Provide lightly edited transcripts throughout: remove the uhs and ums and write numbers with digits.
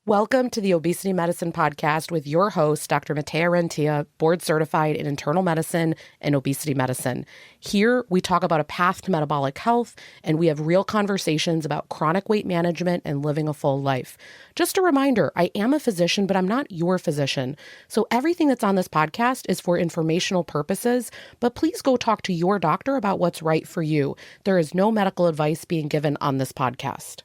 Welcome to the Obesity Medicine Podcast with your host, Dr. Matea Rentia, board certified in internal medicine and obesity medicine. Here, we talk about a path to metabolic health, and we have real conversations about chronic weight management and living a full life. Just a reminder, I am a physician, but I'm not your physician. So everything that's on this podcast is for informational purposes, but please go talk to your doctor about what's right for you. There is no medical advice being given on this podcast.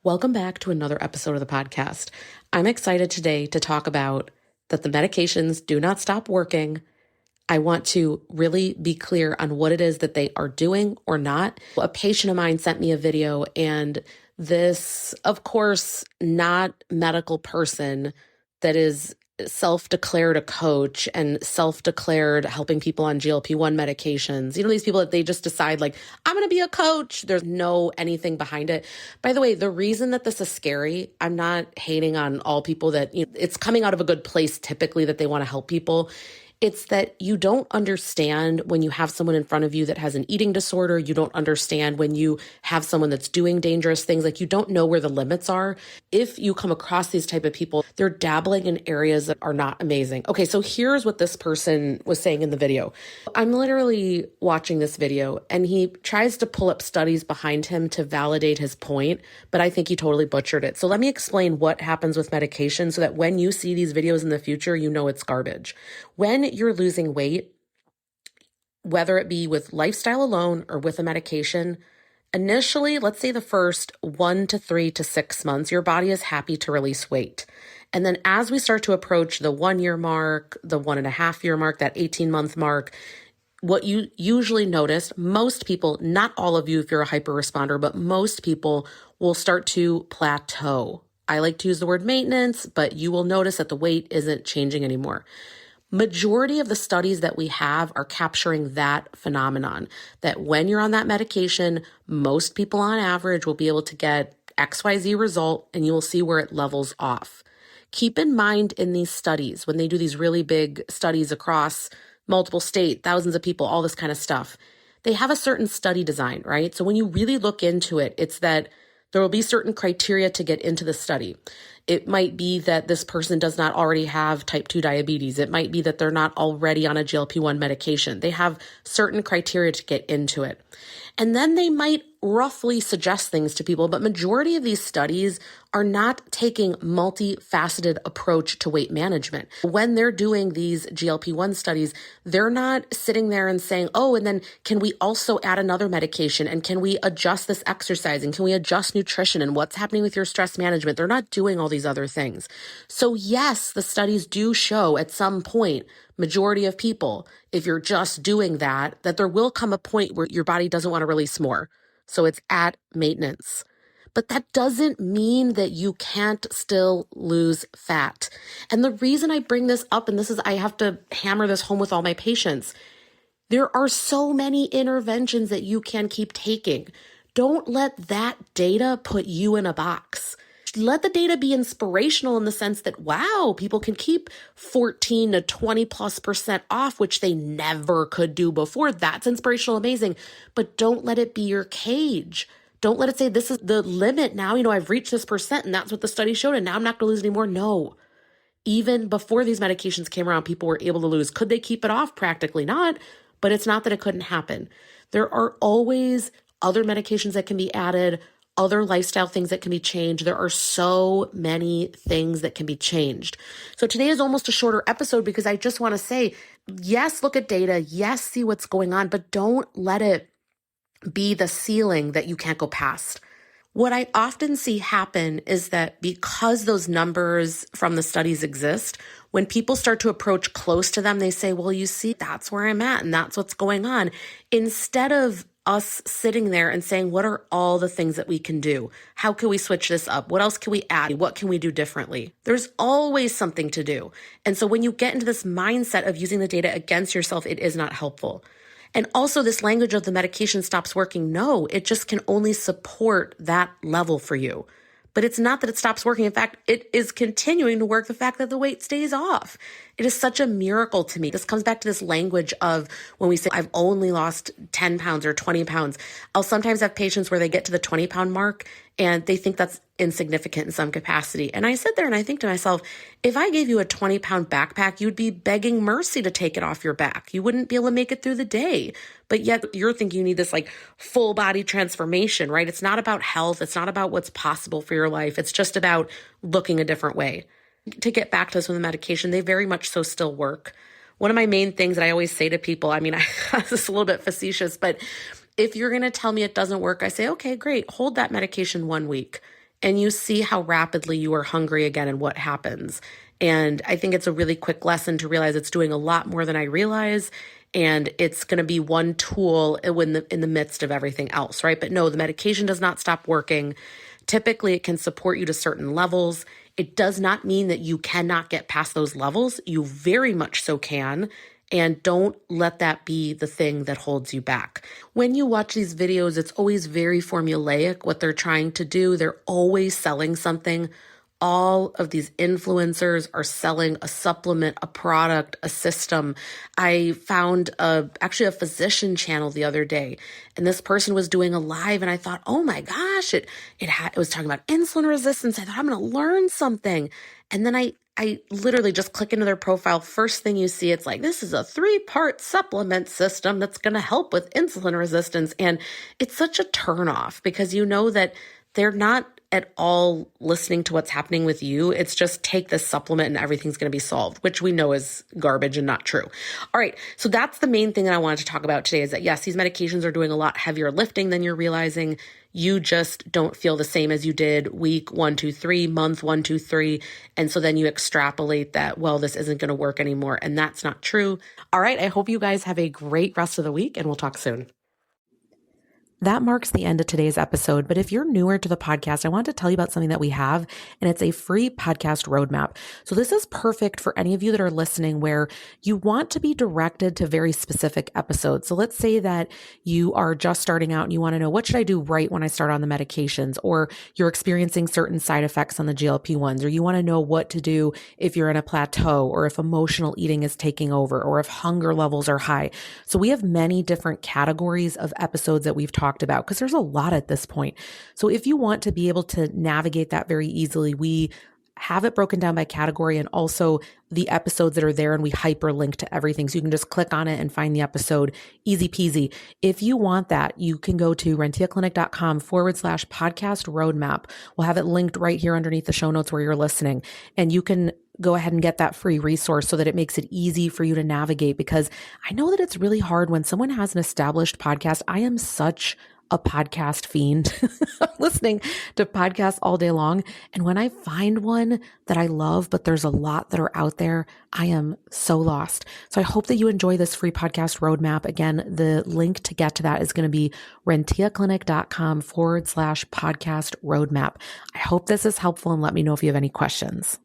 Welcome back to another episode of the podcast. I'm excited today to talk about that the medications do not stop working. I want to really be clear on what it is that they are doing or not. A patient of mine sent me a video, and this, of course, not medical person that is self-declared a coach and self-declared helping people on GLP-1 medications. You know, these people that they just decide like, I'm going to be a coach. There's no anything behind it. By the way, the reason that this is scary, I'm not hating on all people that, it's coming out of a good place typically that they want to help people. It's that you don't understand when you have someone in front of you that has an eating disorder. You don't understand when you have someone that's doing dangerous things. Like, you don't know where the limits are. If you come across these type of people, they're dabbling in areas that are not amazing. Okay, so here's what this person was saying in the video. I'm literally watching this video, and he tries to pull up studies behind him to validate his point, but I think he totally butchered it. So let me explain what happens with medication so that when you see these videos in the future, you know it's garbage. When you're losing weight, whether it be with lifestyle alone or with a medication, initially, let's say the first 1 to 3 to 6 months, your body is happy to release weight. And then as we start to approach the 1 year mark, the 1.5 year mark, that 18-month mark, what you usually notice, most people, not all of you if you're a hyper responder, but most people will start to plateau. I like to use the word maintenance, but you will notice that the weight isn't changing anymore. Majority of the studies that we have are capturing that phenomenon, that when you're on that medication, most people on average will be able to get XYZ result, and you will see where it levels off. Keep in mind in these studies, when they do these really big studies across multiple states, thousands of people, all this kind of stuff, they have a certain study design, right? So when you really look into it, it's that there will be certain criteria to get into the study. It might be that this person does not already have type 2 diabetes. It might be that they're not already on a GLP-1 medication. They have certain criteria to get into it. And then they might roughly suggest things to people, but majority of these studies are not taking multifaceted approach to weight management. When they're doing these GLP-1 studies, they're not sitting there and saying, oh, and then can we also add another medication? And can we adjust this exercise? And can we adjust nutrition? And what's happening with your stress management? They're not doing all these other things. So yes, the studies do show at some point, majority of people, if you're just doing that there will come a point where your body doesn't want to release more. So it's at maintenance. But that doesn't mean that you can't still lose fat. And the reason I bring this up, and this is, I have to hammer this home with all my patients, there are so many interventions that you can keep taking. Don't let that data put you in a box. Let the data be inspirational in the sense that, wow, people can keep 14 to 20+% off, which they never could do before. That's inspirational, amazing. But don't let it be your cage. Don't let it say this is the limit now. I've reached this percent and that's what the study showed, and now I'm not going to lose anymore. No. Even before these medications came around, people were able to lose. Could they keep it off? Practically not. But it's not that it couldn't happen. There are always other medications that can be added, other lifestyle things that can be changed. There are so many things that can be changed. So today is almost a shorter episode because I just want to say, yes, look at data. Yes, see what's going on, but don't let it be the ceiling that you can't go past. What I often see happen is that because those numbers from the studies exist, when people start to approach close to them, they say, well, you see, that's where I'm at and that's what's going on. Instead of us sitting there and saying, what are all the things that we can do? How can we switch this up? What else can we add? What can we do differently? There's always something to do. And so when you get into this mindset of using the data against yourself, it is not helpful. And also this language of the medication stops working. No, it just can only support that level for you. But it's not that it stops working. In fact, it is continuing to work, the fact that the weight stays off. It is such a miracle to me. This comes back to this language of when we say, I've only lost 10 pounds or 20 pounds. I'll sometimes have patients where they get to the 20-pound mark and they think that's insignificant in some capacity. And I sit there and I think to myself, if I gave you a 20-pound backpack, you'd be begging mercy to take it off your back. You wouldn't be able to make it through the day. But yet you're thinking you need this like full body transformation, right? It's not about health. It's not about what's possible for your life. It's just about looking a different way. To get back to this with the medication, they very much so still work. One of my main things that I always say to people, I mean, this is a little bit facetious, but if you're going to tell me it doesn't work, I say, okay, great. Hold that medication 1 week and you see how rapidly you are hungry again and what happens. And I think it's a really quick lesson to realize it's doing a lot more than I realize. And it's going to be one tool in the midst of everything else, right? But no, the medication does not stop working. Typically, it can support you to certain levels. It does not mean that you cannot get past those levels. You very much so can. And don't let that be the thing that holds you back. When you watch these videos, it's always very formulaic what they're trying to do. They're always selling something. All of these influencers are selling a supplement, a product, a system. I found actually a physician channel the other day, and this person was doing a live, and I thought, oh my gosh, it was talking about insulin resistance. I thought, I'm going to learn something. And then I literally just click into their profile. First thing you see, it's like, this is a 3-part supplement system that's going to help with insulin resistance. And it's such a turnoff because you know that they're not at all listening to what's happening with you. It's just take this supplement and everything's going to be solved, which we know is garbage and not true. All right. So that's the main thing that I wanted to talk about today is that yes, these medications are doing a lot heavier lifting than you're realizing. You just don't feel the same as you did week 1, 2, 3, month 1, 2, 3. And so then you extrapolate that, well, this isn't going to work anymore. And that's not true. All right. I hope you guys have a great rest of the week and we'll talk soon. That marks the end of today's episode, but if you're newer to the podcast, I want to tell you about something that we have, and it's a free podcast roadmap. So this is perfect for any of you that are listening where you want to be directed to very specific episodes. So let's say that you are just starting out and you want to know, what should I do right when I start on the medications? Or you're experiencing certain side effects on the GLP-1s, or you want to know what to do if you're in a plateau, or if emotional eating is taking over, or if hunger levels are high. So we have many different categories of episodes that we've talked about because there's a lot at this point. So if you want to be able to navigate that very easily, we have it broken down by category and also the episodes that are there, and we hyperlink to everything. So you can just click on it and find the episode. Easy peasy. If you want that, you can go to rentiaclinic.com/podcast roadmap. We'll have it linked right here underneath the show notes where you're listening. And you can go ahead and get that free resource so that it makes it easy for you to navigate, because I know that it's really hard when someone has an established podcast. I am such a podcast fiend, listening to podcasts all day long. And when I find one that I love, but there's a lot that are out there, I am so lost. So I hope that you enjoy this free podcast roadmap. Again, the link to get to that is going to be rentiaclinic.com/podcast roadmap. I hope this is helpful, and let me know if you have any questions.